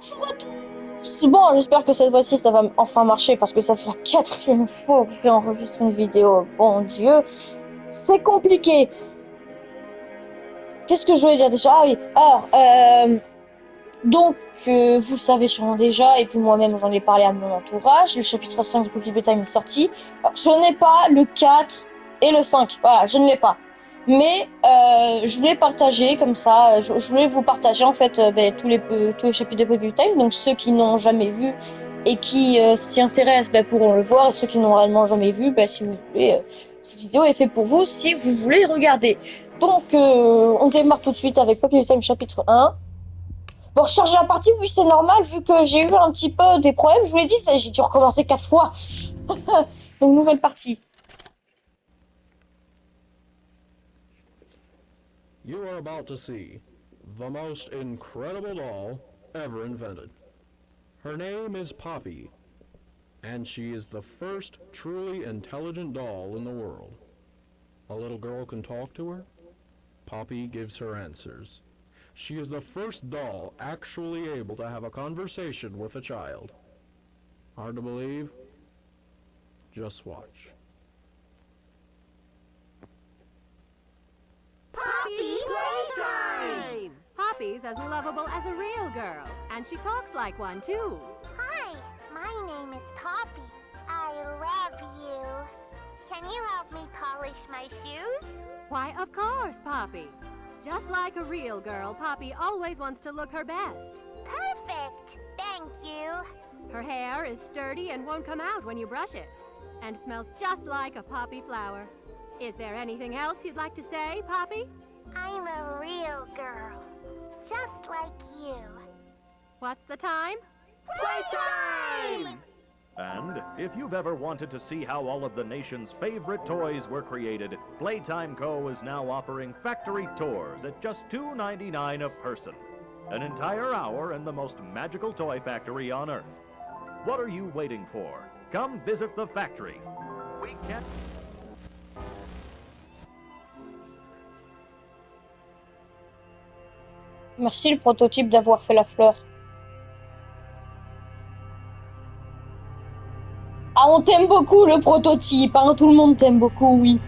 Bonjour à tous! Bon, j'espère que cette fois-ci ça va enfin marcher parce que ça fait la quatrième fois que j'enregistre une vidéo. Bon Dieu, c'est compliqué. Qu'est-ce que je voulais dire déjà? Ah oui, alors, donc, vous le savez sûrement déjà, et puis moi-même j'en ai parlé à mon entourage, le chapitre 5 de Poppy Playtime est sorti. Alors, je n'ai pas le 4 et le 5, voilà, je ne l'ai pas. Mais je voulais partager comme ça, je voulais vous partager en fait tous les chapitres de Poppy Time, donc ceux qui n'ont jamais vu et qui s'y intéressent pourront le voir, et ceux qui n'ont réellement jamais vu, si vous voulez, cette vidéo est faite pour vous si vous voulez regarder. Donc on démarre tout de suite avec Poppy Time chapitre 1. Bon, recharger la partie, oui, c'est normal, vu que j'ai eu un petit peu des problèmes. Je vous l'ai dit, j'ai dû recommencer 4 fois. Donc, nouvelle partie. You are about to see the most incredible doll ever invented. Her name is Poppy, and she is the first truly intelligent doll in the world. A little girl can talk to her. Poppy gives her answers. She is the first doll actually able to have a conversation with a child. Hard to believe? Just watch. Poppy Playtime! Poppy's as lovable as a real girl, and she talks like one, too. Hi, my name is Poppy. I love you. Can you help me polish my shoes? Why, of course, Poppy. Just like a real girl, Poppy always wants to look her best. Perfect! Thank you. Her hair is sturdy and won't come out when you brush it, and smells just like a poppy flower. Is there anything else you'd like to say, Poppy? I'm a real girl, just like you. What's the time? Playtime! And if you've ever wanted to see how all of the nation's favorite toys were created, Playtime Co. is now offering factory tours at just $2.99 a person. An entire hour in the most magical toy factory on Earth. What are you waiting for? Come visit the factory. We can't... Merci le prototype d'avoir fait la fleur. Ah, on t'aime beaucoup le prototype, hein, tout le monde t'aime beaucoup, oui.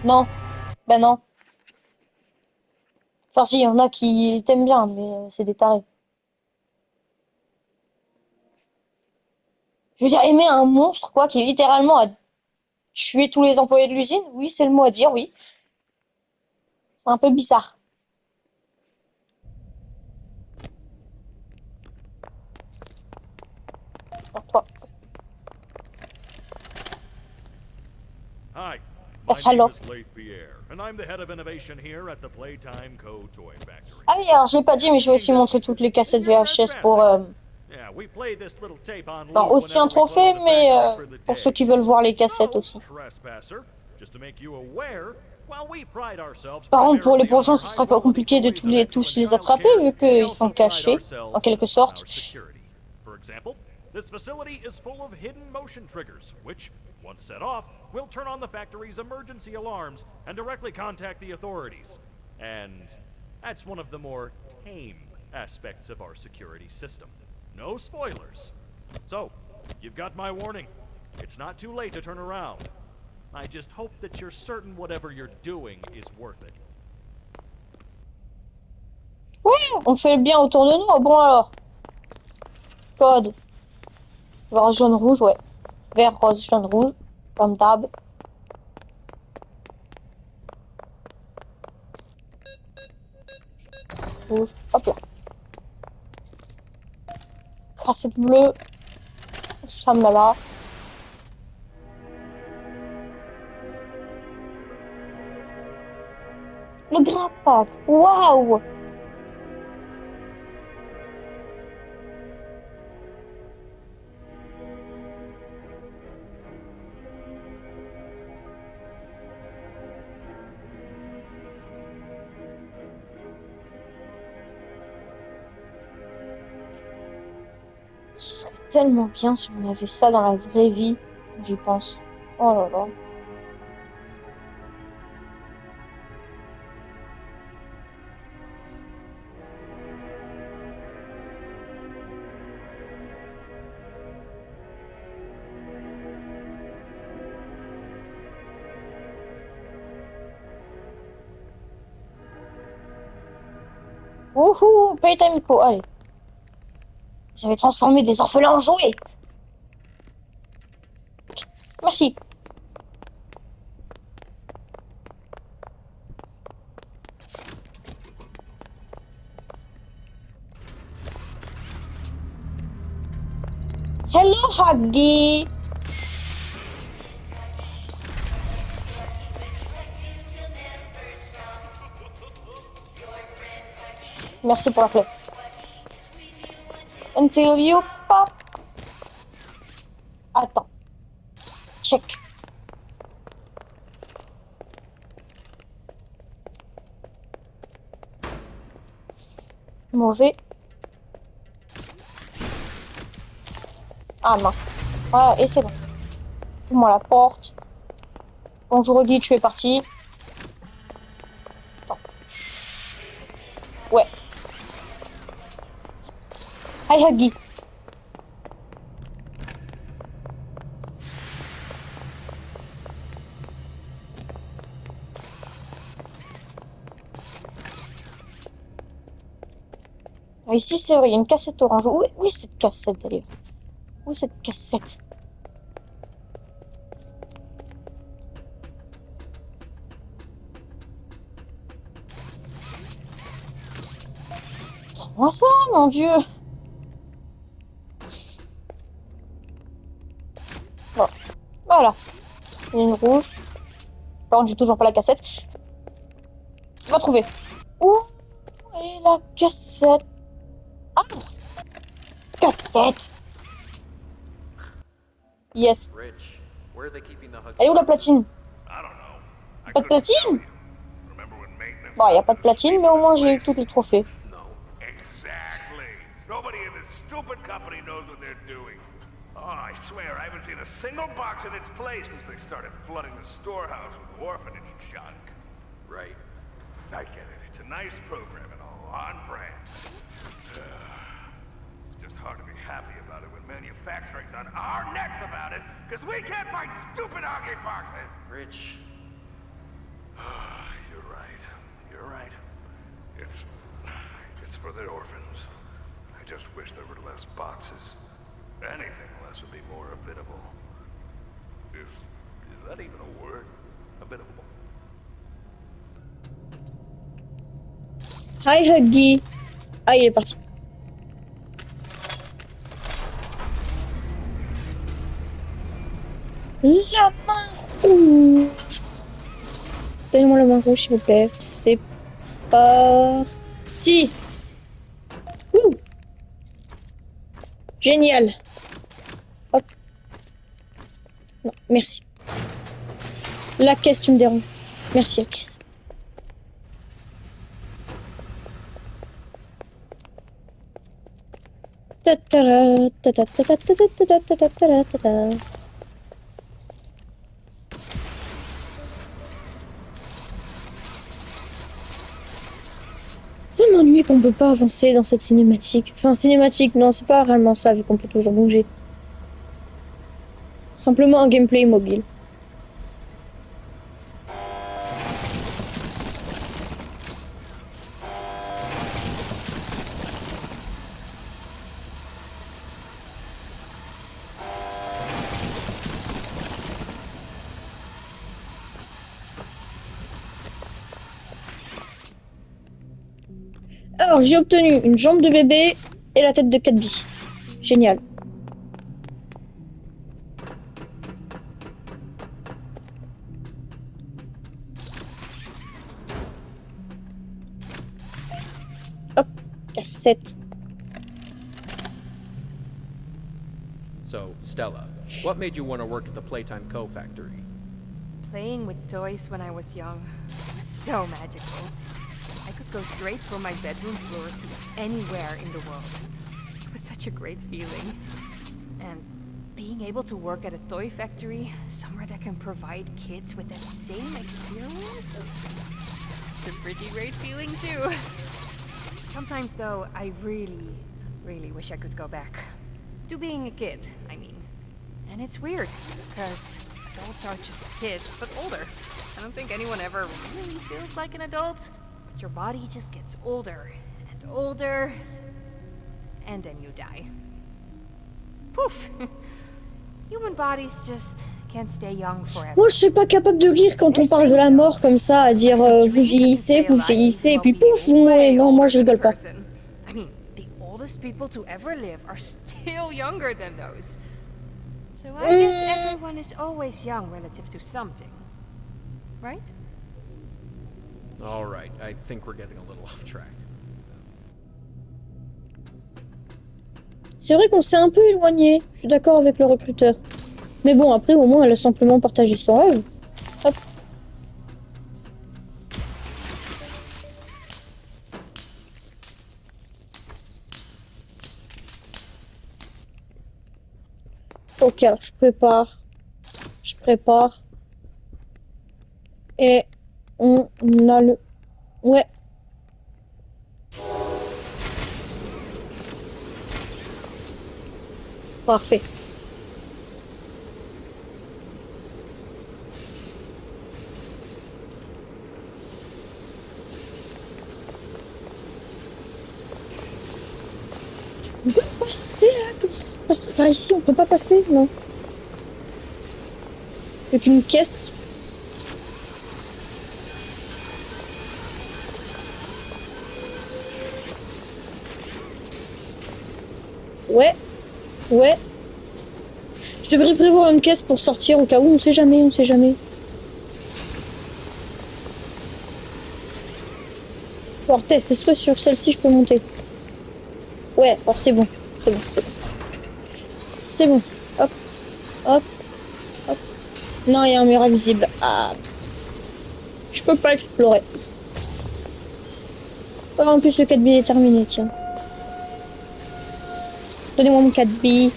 Non, ben non. Enfin si, il y en a qui t'aiment bien, mais c'est des tarés. Je veux dire, aimer un monstre, quoi, qui littéralement a tué tous les employés de l'usine, oui, c'est le mot à dire, oui. C'est un peu bizarre. Alors, toi, Hi, my passe name alors. is Leif Pierre, and I'm the head of innovation here at the Playtime Co. Toy Factory. Ah oui, alors j'ai pas dit, mais je vais aussi montrer toutes les cassettes VHS pour Yeah, we play this little tape on alors loop aussi un whenever we trophée, close the mais factory for the pour ceux day. qui veulent voir les cassettes So, aussi. trespasser, just to make you aware, while we pride ourselves Par contre, pour les primarily on prochains, our ce sera high-quality compliqué de toys of tous excellent les child attraper, care, vu we qu'ils sont also pride cachés, en ourselves quelque on our sorte. security. For example, this facility is full of hidden motion triggers, which, once set off, will turn on the factory's emergency alarms and directly contact the authorities. And that's one of the more tame aspects of our security system. No spoilers. So, you've got my warning. It's not too late to turn around. I just hope that you're certain whatever you're doing is worth it. Ouais, on fait le bien autour de nous. Bon alors, code. Vert, jaune, rouge, ouais. Vert, rose, jaune, rouge. Comme d'hab. Rouge. Hop là. Cassette bleue. Ce là. Le grappac. Waouh! Ce serait tellement bien si on avait ça dans la vraie vie. J'y pense. Oh là là. Wouhou, Playtime Co. Allez. Vous avez transformé des orphelins en jouets. Merci. Hello, Huggy. Merci pour la clé. Until you pop. Attends. Check. Mauvais. Ah mince. Ah, et c'est bon. Ouvre-moi la porte. Bonjour Huggy, tu es parti. Attends. Ouais. Hi Huggy. Ah, ici, c'est vrai, il y a une cassette orange. Où est cette cassette d'ailleurs? Où est cette cassette? Moi ça, mon Dieu. Bon, voilà. Ligne rouge. Par contre, j'ai toujours pas la cassette. On va trouver. Où est la cassette? Ah, cassette. Yes. Rich, where are they keeping the Huggy Elle est où la box? platine? I don't know. I Pas de couldn't tell platine? you. Remember when maintenance Bon, y a pas de was platine, mais au moins j'ai eu tous les trophées. No. Exactly. Nobody in this stupid company knows what they're doing. Oh, I swear, I haven't seen a single box in its place since they started flooding the storehouse with orphanage junk. Right. I get it. It's a nice program and all, on brand. It's just hard to be happy about it when manufacturing's on our necks about it, because we can't find stupid hockey boxes. Rich, You're right. You're right. It's for the orphans. I just wish there were less boxes. Anything less would be more habitable. Is that even a word? Habitable. Hi Huggy. Ah, il est parti. La main rouge. Donnez-moi la main rouge, s'il vous plaît. C'est parti. Ouh. Génial. Hop. Non, merci. La caisse, tu me déranges. Merci, la caisse. Ta-ta-ra, ta-ta-ta-ta-ta-ta-ta-ta-ta-ta. Ça m'ennuie qu'on peut pas avancer dans cette cinématique. Enfin, cinématique, non, c'est pas réellement ça, vu qu'on peut toujours bouger. Simplement un gameplay immobile. Alors, j'ai obtenu une jambe de bébé et la tête de Cadby. Génial. Hop, cassette. so, Stella, what made you want to work at the Playtime Co. factory? Playing with toys when I was young. So magical. I could go straight from my bedroom floor to anywhere in the world. It was such a great feeling. And being able to work at a toy factory, somewhere that can provide kids with that same experience, it's a pretty great feeling too. Sometimes though, I really wish I could go back. To being a kid, I mean. And it's weird, because adults are just kids, but older. I don't think anyone ever really feels like an adult, but your body just gets older, and older, and then you die. Poof! Human bodies just can't stay young forever. Moi, je serais pas capable de rire quand on parle de la mort comme ça, à dire vous vieillissez, et puis pouf, vous mourrez. Non, moi, je rigole pas. I mean, the oldest people to ever live are still younger than those. So I guess everyone is always young relative to something. Right? All right, I think we're getting a little off track. C'est vrai qu'on s'est un peu éloigné, je suis d'accord avec le recruteur. Mais bon, après, au moins, elle a simplement partagé son rêve. Hop. Ok, alors je prépare. Je prépare. Et on a le... Ouais. Parfait. On peut passer là, par ici, on peut pas passer, non. Avec une caisse. Ouais. Ouais. Je devrais prévoir une caisse pour sortir au cas où, on sait jamais, on sait jamais. Bon, test, est-ce que sur celle-ci je peux monter? Ouais, alors c'est bon, c'est bon, c'est bon. C'est bon, hop, hop, hop. Non, il y a un mur invisible. Ah, mince. Je peux pas explorer. Oh, en plus le 4B est terminé, tiens. Donnez-moi mon 4B.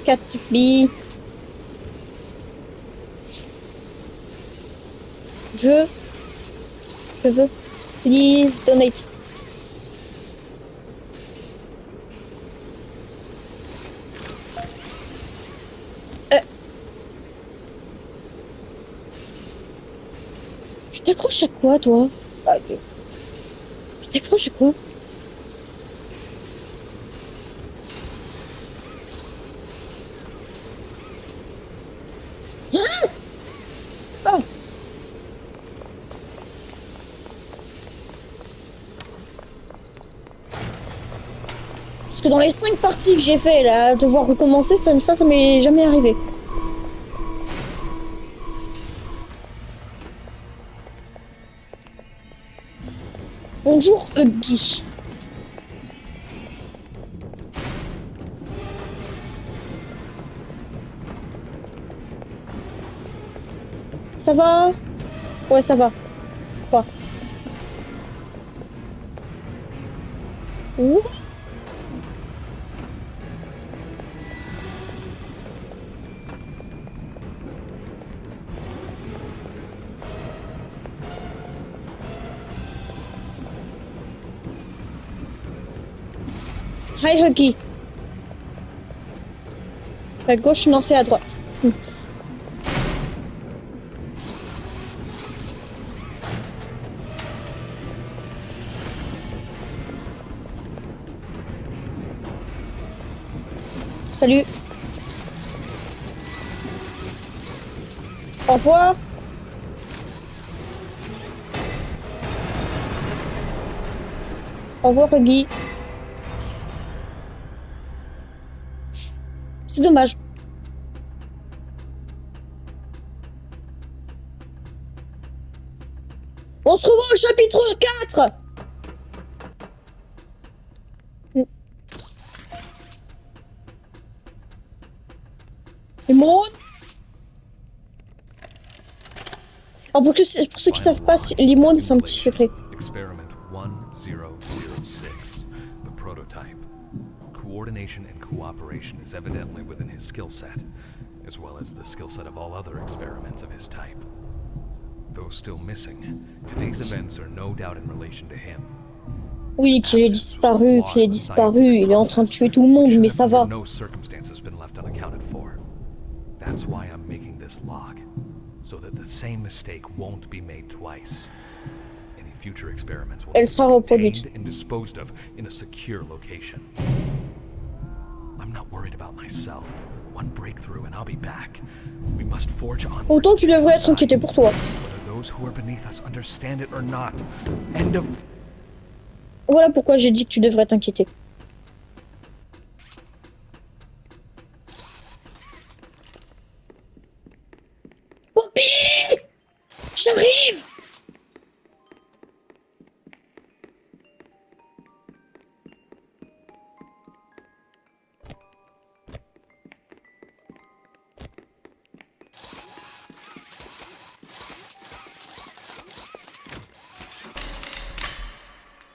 4B. Je veux. Please donate. Tu t'accroches à quoi, toi? Ah, tu t'accroches à quoi? Ah! Parce que dans les 5 parties que j'ai fait, là, devoir recommencer, ça m'est jamais arrivé. Bonjour, Huggy. Ça va? Ouais, ça va. Je crois. Ouh. Hi Huggy. À gauche, non, c'est à droite. Oups. Salut. Au revoir. Au revoir, Huggy. C'est dommage. On se revoit au chapitre 4. Limone. Alors pour ceux qui savent pas, Limone c'est un petit secret. Experiment 1006, the prototype. Coordination and cooperation is evidently within his skill set, as well as the skill set of all other experiments of his type. Though still missing, today's events are no doubt in relation to him. Oui, qu'il est disparu, il est en train de tuer tout le monde, mais ça va. No circumstance has been left unaccounted for. That's why I'm making this log, so that the same mistake won't be made twice. Any future experiments will Elle be sera reproduite. contained and disposed of in a secure location. I'm not worried about myself. One breakthrough and I'll be back. We must forge on. Autant tu devrais être inquiété pour toi. Whether those who are beneath us understand it or not. End of. Voilà pourquoi j'ai dit que tu devrais t'inquiéter. Poppy! J'arrive!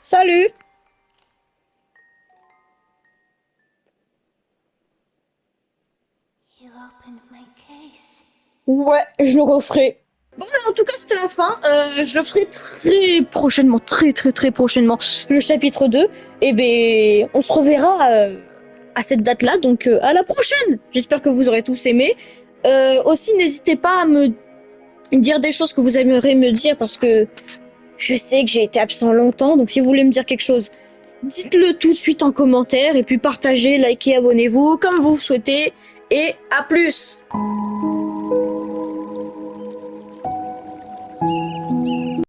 Salut! You opened my case. Ouais, je le referai. Bon, en tout cas, c'était la fin. Je le ferai très prochainement, très prochainement, le chapitre 2. Et ben, on se reverra à cette date-là, donc à la prochaine. J'espère que vous aurez tous aimé. Aussi, n'hésitez pas à me dire des choses que vous aimeriez me dire, parce que je sais que j'ai été absent longtemps, donc si vous voulez me dire quelque chose, dites-le tout de suite en commentaire, et puis partagez, likez, abonnez-vous, comme vous souhaitez, et à plus!